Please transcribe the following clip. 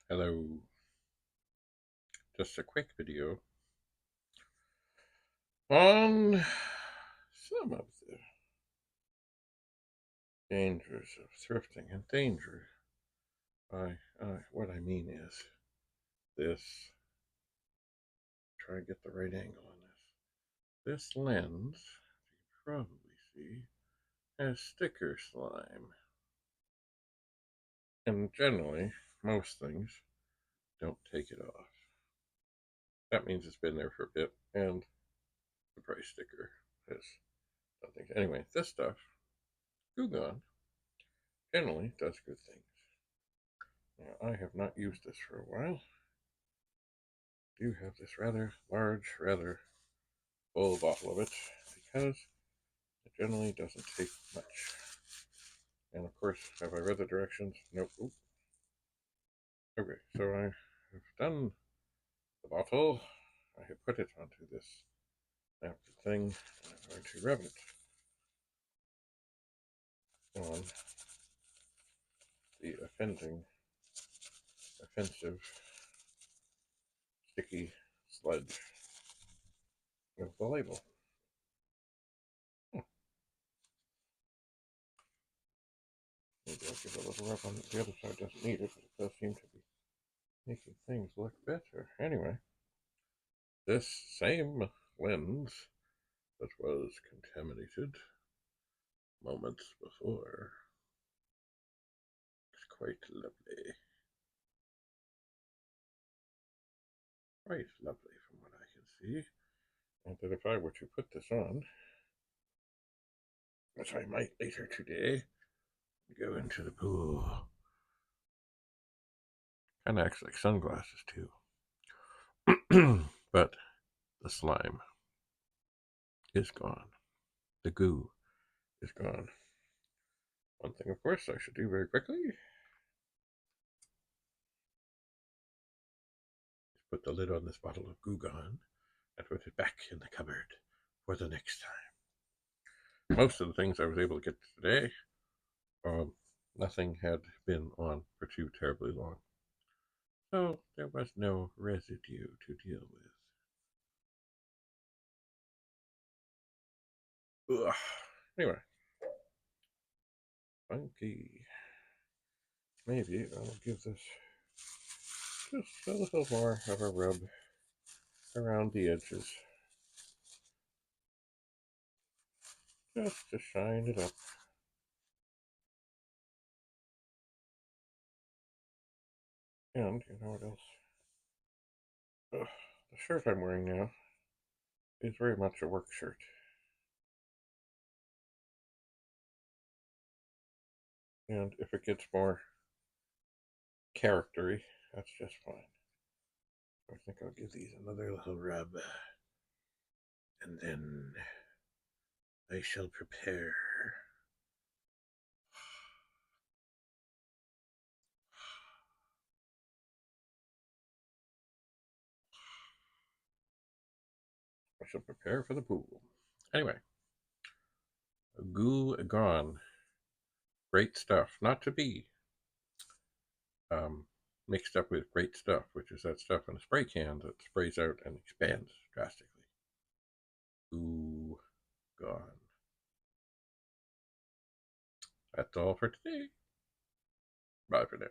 Hello. Just a quick video on some of the dangers of thrifting. And danger, what I mean is this. Try to get the right angle on this. This lens, you can probably see, has sticker slime. And generally, most things don't take it off. That means it's been there for a bit, and the price sticker has nothing. Anyway, this stuff, GOO GONE, generally does good things. Now, I have not used this for a while. I do have this rather large, rather full bottle of it because it generally doesn't take much. And of course, have I read the directions? Nope. Oop. Okay, so I have done the bottle. I have put it onto this napkin thing. I'm going to rub it on the offensive, sticky sludge of the label. Maybe I'll give a little rub on it. The other side doesn't need it, but it does seem to be making things look better. Anyway, this same lens that was contaminated moments before is quite lovely. Quite lovely from what I can see. And that if I were to put this on, which I might later today, go into the pool. Kind of acts like sunglasses too. But the slime is gone. The goo is gone. One thing, of course, I should do very quickly is put the lid on this bottle of GOO GONE and put it back in the cupboard for the next time. Most of the things I was able to get today, nothing had been on for too terribly long. So there was no residue to deal with. Ugh. Anyway, funky. Maybe I'll give this just a little more of a rub around the edges. Just to shine it up. And you know what else? The shirt I'm wearing now is very much a work shirt. And if it gets more charactery, that's just fine. I think I'll give these another little rub. And then I shall prepare. I shall prepare for the pool. Anyway, GOO GONE. Great stuff. Not to be mixed up with great stuff, which is that stuff in a spray can that sprays out and expands drastically. GOO GONE. That's all for today. Bye for now.